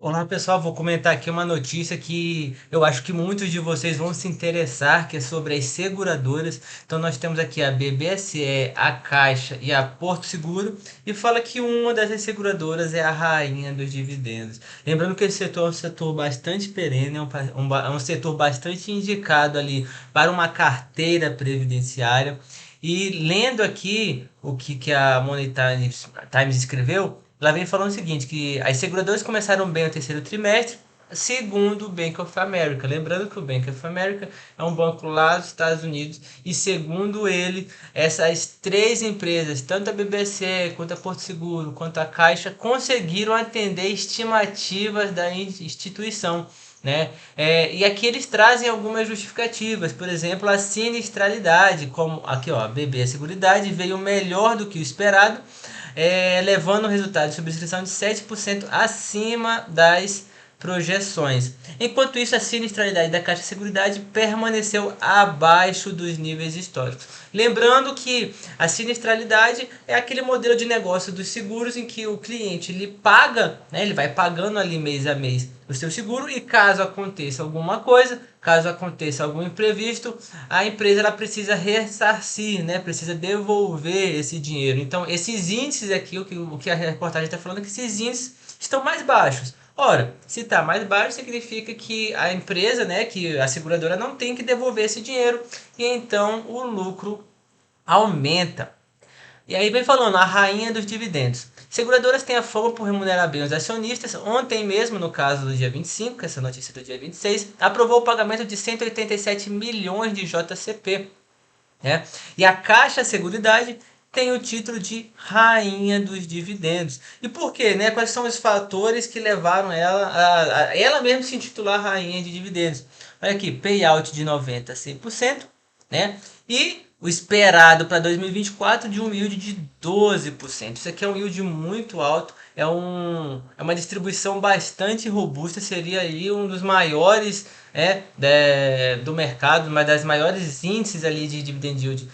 Olá pessoal, vou comentar aqui uma notícia que eu acho que muitos de vocês vão se interessar, que é sobre as seguradoras. Então nós temos aqui a BBSE, a Caixa e a Porto Seguro e fala que uma dessas seguradoras é a rainha dos dividendos. Lembrando que esse setor é um setor bastante perene, é um setor bastante indicado ali para uma carteira previdenciária. E lendo aqui o que a Money Times escreveu, ela vem falando o seguinte, que as seguradoras começaram bem o terceiro trimestre, segundo o Bank of America. Lembrando que o Bank of America é um banco lá dos Estados Unidos e segundo ele, essas três empresas, tanto a BBC, quanto a Porto Seguro, quanto a Caixa, conseguiram atender estimativas da instituição. Né? E aqui eles trazem algumas justificativas, por exemplo, a sinistralidade, como aqui ó, a BB Seguridade veio melhor do que o esperado, levando o resultado de subscrição de 7% acima das projeções. Enquanto isso, a sinistralidade da Caixa de Seguridade permaneceu abaixo dos níveis históricos. Lembrando que a sinistralidade é aquele modelo de negócio dos seguros em que o cliente ele paga, né, ele vai pagando ali mês a mês o seu seguro e caso aconteça alguma coisa, caso aconteça algum imprevisto, a empresa ela precisa ressarcir, né, precisa devolver esse dinheiro. Então, esses índices aqui, o que a reportagem está falando é que esses índices estão mais baixos. Ora, se está mais baixo, significa que a empresa, né, que a seguradora não tem que devolver esse dinheiro e então o lucro aumenta. E aí vem falando, a rainha dos dividendos. Seguradoras têm a fama por remunerar bem os acionistas. Ontem mesmo, no caso do dia 25, essa notícia do dia 26, aprovou o pagamento de 187 milhões de JCP. Né? E a Caixa Seguridade tem o título de rainha dos dividendos. E por quê? Né? Quais são os fatores que levaram ela mesma se intitular rainha de dividendos? Olha aqui, payout de 90 a 100%, né? E o esperado para 2024 de um yield de 12%. Isso aqui é um yield muito alto, é uma distribuição bastante robusta, seria aí um dos maiores do mercado, uma das maiores índices ali de dividend yield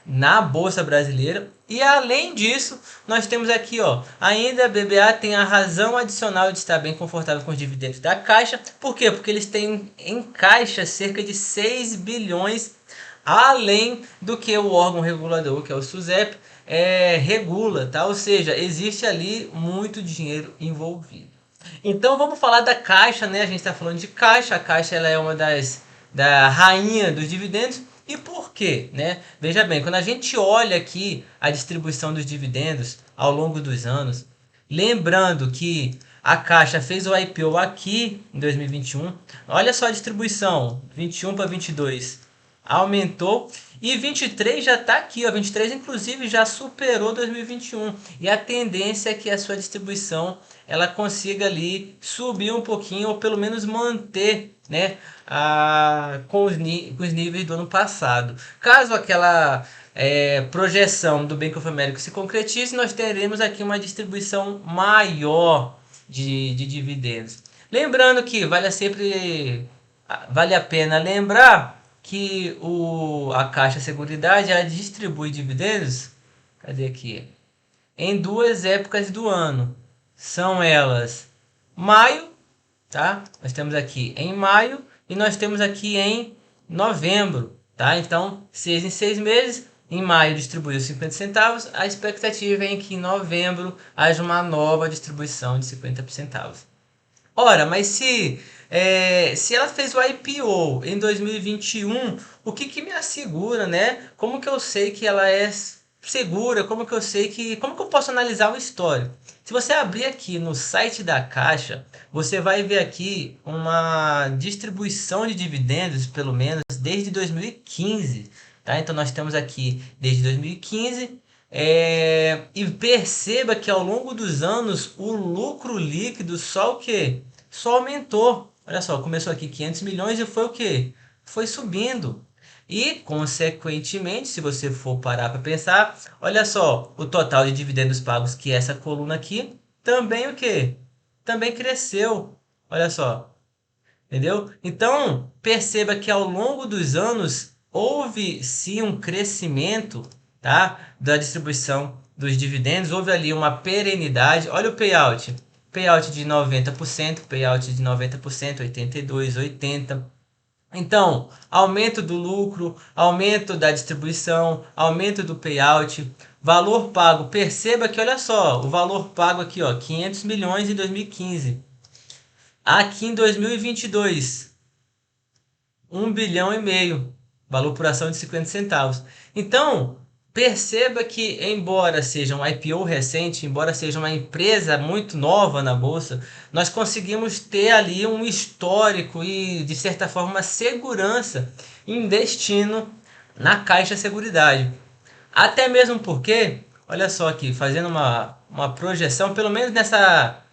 na bolsa brasileira. E além disso, nós temos aqui, ó, ainda a BBA tem a razão adicional de estar bem confortável com os dividendos da Caixa. Por quê? Porque eles têm em caixa cerca de 6 bilhões além do que o órgão regulador, que é o SUSEP, regula, tá? Ou seja, existe ali muito dinheiro envolvido. Então vamos falar da Caixa, né? A gente está falando de Caixa, a Caixa ela é uma da rainha dos dividendos. E por quê? Né? Veja bem, quando a gente olha aqui a distribuição dos dividendos ao longo dos anos, lembrando que a Caixa fez o IPO aqui em 2021, olha só a distribuição, 21 para 22 aumentou e 23 já está aqui, ó, 23 inclusive já superou 2021 e a tendência é que a sua distribuição ela consiga ali subir um pouquinho ou pelo menos manter, né, com os níveis do ano passado. Caso aquela projeção do Bank of America se concretize, nós teremos aqui uma distribuição maior de dividendos. Lembrando que vale a pena lembrar que a Caixa Seguridade ela distribui dividendos, cadê aqui? Em duas épocas do ano. São elas maio, tá? Nós temos aqui em maio e nós temos aqui em novembro, tá? Então, 6 em 6 meses. Em maio distribuiu 50 centavos. A expectativa é que em novembro haja uma nova distribuição de 50 centavos. Ora, mas se ela fez o IPO em 2021, o que me assegura, né? Como que eu sei que ela é segura? Como que eu posso analisar o histórico? Se você abrir aqui no site da Caixa, você vai ver aqui uma distribuição de dividendos, pelo menos desde 2015, tá? Então nós temos aqui desde 2015. E perceba que ao longo dos anos o lucro líquido só o que? Só aumentou. Olha só, começou aqui 500 milhões e foi o que? Foi subindo. E, consequentemente, se você for parar para pensar, olha só, o total de dividendos pagos, que é essa coluna aqui, também o que? Também cresceu. Olha só, entendeu? Então, perceba que ao longo dos anos houve sim um crescimento, tá? Da distribuição dos dividendos, houve ali uma perenidade. Olha o payout. payout de 90%, payout de 90%, 82, 80. Então, aumento do lucro, aumento da distribuição, aumento do payout, valor pago. Perceba que olha só, o valor pago aqui, ó, 500 milhões em 2015. Aqui em 2022, 1 bilhão e meio, valor por ação de 50 centavos. Então, perceba que, embora seja um IPO recente, embora seja uma empresa muito nova na bolsa, nós conseguimos ter ali um histórico e, de certa forma, uma segurança investindo na Caixa Seguridade. Até mesmo porque, olha só aqui, fazendo uma projeção, pelo menos nessa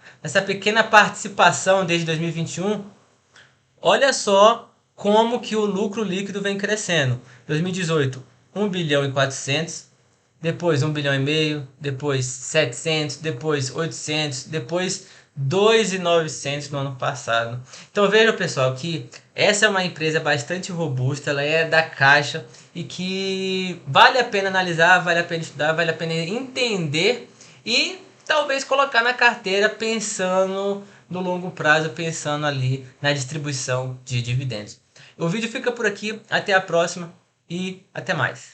pequena participação desde 2021, olha só como que o lucro líquido vem crescendo. 2018, 1 bilhão e 400, depois 1 bilhão e meio, depois 700, depois 800, depois 2.900 no ano passado. Então vejam, pessoal, que essa é uma empresa bastante robusta, ela é da Caixa e que vale a pena analisar, vale a pena estudar, vale a pena entender e talvez colocar na carteira pensando no longo prazo, pensando ali na distribuição de dividendos. O vídeo fica por aqui, até a próxima e até mais.